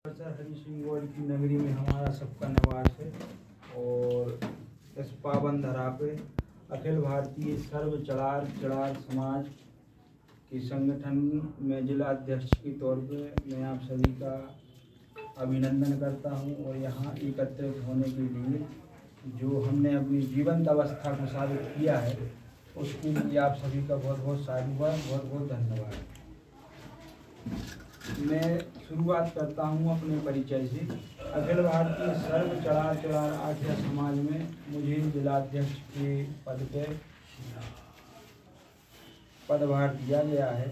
हरि सिंह गौड़ की नगरी में हमारा सबका निवास है और इस पावन धरा पे अखिल भारतीय सर्व चढ़ार समाज के संगठन में जिला अध्यक्ष के तौर पे मैं आप सभी का अभिनंदन करता हूं और यहाँ एकत्रित होने के लिए जो हमने अपनी जीवंत अवस्था को साबित किया है उसके लिए आप सभी का बहुत बहुत साधुवाद, बहुत बहुत धन्यवाद। मैं शुरुआत करता हूं अपने परिचय से। अखिल भारतीय सर्व चढ़ार आठिया समाज में मुझे जिलाध्यक्ष के पद पे पदभार दिया गया है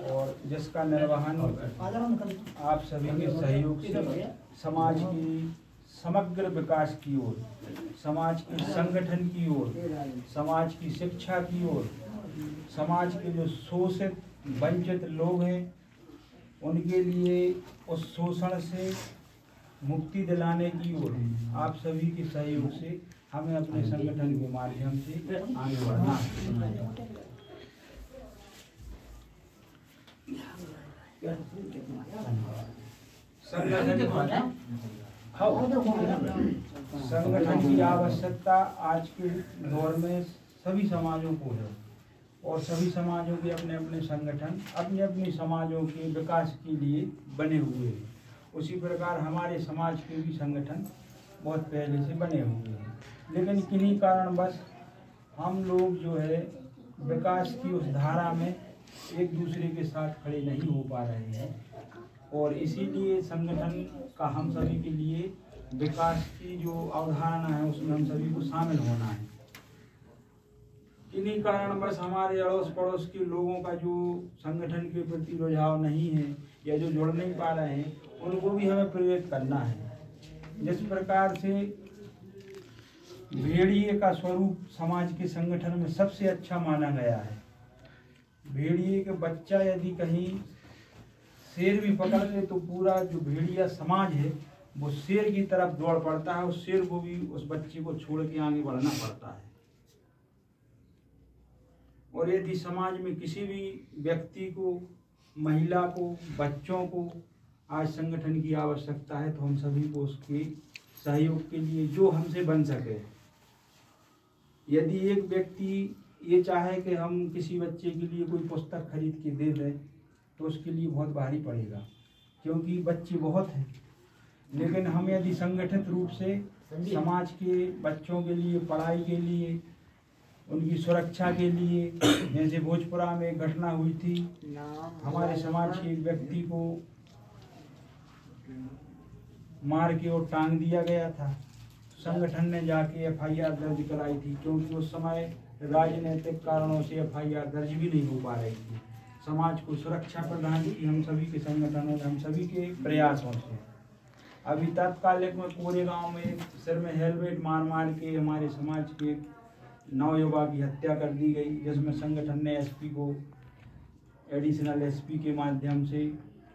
और जिसका निर्वहन आप सभी के सहयोग से समाज की समग्र विकास की ओर, समाज के संगठन की ओर, समाज की शिक्षा की ओर, समाज के जो शोषित वंचित लोग हैं उनके लिए उस शोषण से मुक्ति दिलाने की ओर आप सभी के सहयोग से हमें अपने संगठन के माध्यम से आगे बढ़ना है। संगठन की आवश्यकता आज के दौर में सभी समाजों को है और सभी समाजों के अपने अपने संगठन अपने अपने समाजों के विकास के लिए बने हुए हैं। उसी प्रकार हमारे समाज के भी संगठन बहुत पहले से बने हुए हैं, लेकिन किन्हीं कारणवश हम लोग जो है विकास की उस धारा में एक दूसरे के साथ खड़े नहीं हो पा रहे हैं और इसीलिए संगठन का हम सभी के लिए विकास की जो अवधारणा है उसमें हम सभी को शामिल होना है। इन्हीं कारणवश हमारे अड़ोस पड़ोस के लोगों का जो संगठन के प्रति रुझाव नहीं है या जो जुड़ नहीं पा रहे हैं उनको भी हमें प्रेरित करना है। जिस प्रकार से भेड़िए का स्वरूप समाज के संगठन में सबसे अच्छा माना गया है। भेड़िए के बच्चा यदि कहीं शेर भी पकड़ ले तो पूरा जो भेड़िया समाज है वो शेर की तरफ दौड़ पड़ता है, उस शेर को भी उस बच्चे को छोड़ के आगे बढ़ना पड़ता है। और यदि समाज में किसी भी व्यक्ति को, महिला को, बच्चों को आज संगठन की आवश्यकता है तो हम सभी को उसके सहयोग के लिए जो हमसे बन सके। यदि एक व्यक्ति ये चाहे कि हम किसी बच्चे के लिए कोई पुस्तक खरीद के दे दें तो उसके लिए बहुत भारी पड़ेगा, क्योंकि बच्चे बहुत हैं। लेकिन हम यदि संगठित रूप से समाज के बच्चों के लिए, पढ़ाई के लिए, उनकी सुरक्षा के लिए, जैसे भोजपुरा में एक घटना हुई थी, हमारे समाज के एक व्यक्ति को मार के और टांग दिया गया था। संगठन ने जाके एफआईआर दर्ज कराई थी, क्योंकि उस समय राजनीतिक कारणों से एफआईआर दर्ज भी नहीं हो पा रही थी। समाज को सुरक्षा प्रदान की हम सभी के संगठनों, हम सभी के प्रयासों से। अभी तत्कालिक में कोरेगांव में सिर में हेलमेट मार के हमारे समाज के नवयुवा की हत्या कर दी गई, जिसमें संगठन ने एसपी को, एडिशनल एसपी के माध्यम से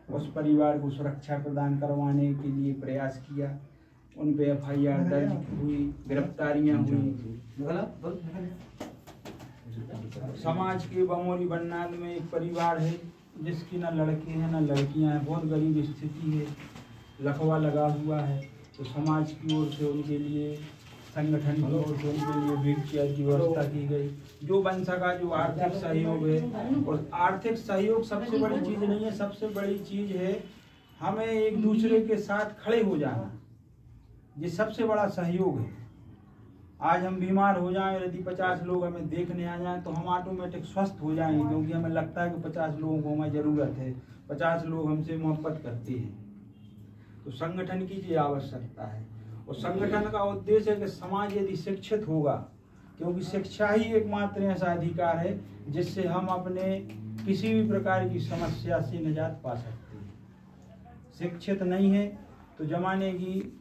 उस परिवार को सुरक्षा प्रदान करवाने के लिए प्रयास किया। उन पे एफआईआर दर्ज हुई, गिरफ्तारियां हुई। समाज के बमोरी बन्नाद में एक परिवार है जिसकी न लड़के हैं न लड़कियां हैं, बहुत गरीब स्थिति है, लकवा लगा हुआ है। तो समाज की ओर से उनके लिए, संगठन की ओर से उनके लिए व्हील चेयर की व्यवस्था की गई। जो बन सका, जो आर्थिक सहयोग है, और आर्थिक सहयोग सबसे बड़ी चीज़ नहीं है, सबसे बड़ी चीज़ है हमें एक दूसरे के साथ खड़े हो जाना। ये सबसे बड़ा सहयोग है। आज हम बीमार हो जाएं, यदि 50 लोग हमें देखने आ जाएं तो हम ऑटोमेटिक स्वस्थ हो जाएंगे, क्योंकि हमें लगता है कि 50 लोगों को हमें ज़रूरत है, 50 लोग हमसे मोहब्बत करते हैं। तो संगठन की ये आवश्यकता है और संगठन का उद्देश्य है कि समाज यदि शिक्षित होगा, क्योंकि शिक्षा ही एकमात्र ऐसा अधिकार है जिससे हम अपने किसी भी प्रकार की समस्या से निजात पा सकते हैं। शिक्षित नहीं है तो जमाने की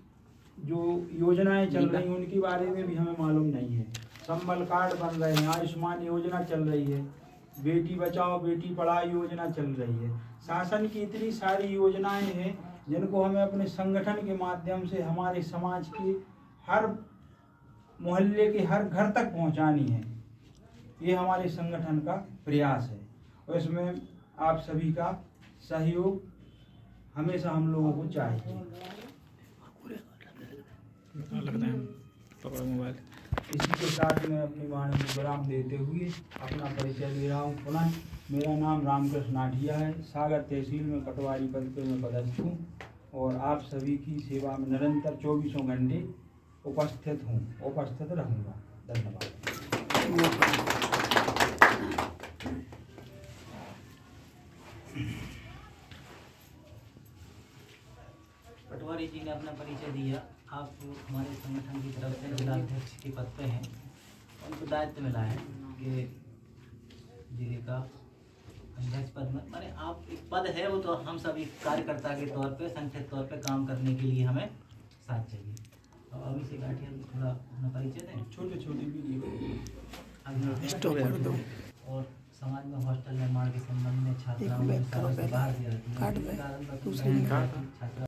जो योजनाएं चल रही हैं उनके बारे में भी हमें मालूम नहीं है। संबल कार्ड बन रहे हैं, आयुष्मान योजना चल रही है, बेटी बचाओ बेटी पढ़ाओ योजना चल रही है। शासन की इतनी सारी योजनाएं हैं जिनको हमें अपने संगठन के माध्यम से हमारे समाज के हर मोहल्ले के हर घर तक पहुंचानी है। ये हमारे संगठन का प्रयास है और इसमें आप सभी का सहयोग हमेशा हम लोगों को चाहिए। इसी के साथ मैं अपनी वाणी को विराम देते हुए अपना परिचय दे रहा हूँ पुनः। मेरा नाम रामकृष्ण नाठिया है, सागर तहसील में पटवारी पद पे मैं पदस्थ हूँ और आप सभी की सेवा में निरंतर 24 घंटे उपस्थित रहूँगा। धन्यवाद। पटवारी जी ने अपना परिचय दिया। आप हमारे संगठन की तरफ से जिलाध्यक्ष के पद पे हैं। उनको दायित्व मिला है कि जिले का अध्यक्ष पद में, माने आप एक पद है वो, तो हम सभी कार्यकर्ता के तौर पे संक्षिप्त तौर पे काम करने के लिए हमें साथ चाहिए। और अभी से गाठिया थोड़ा अपना परिचय दें। छोटे वीडियो और समाज में हॉस्टल निर्माण के संबंध में छात्राओं को बाहर दिया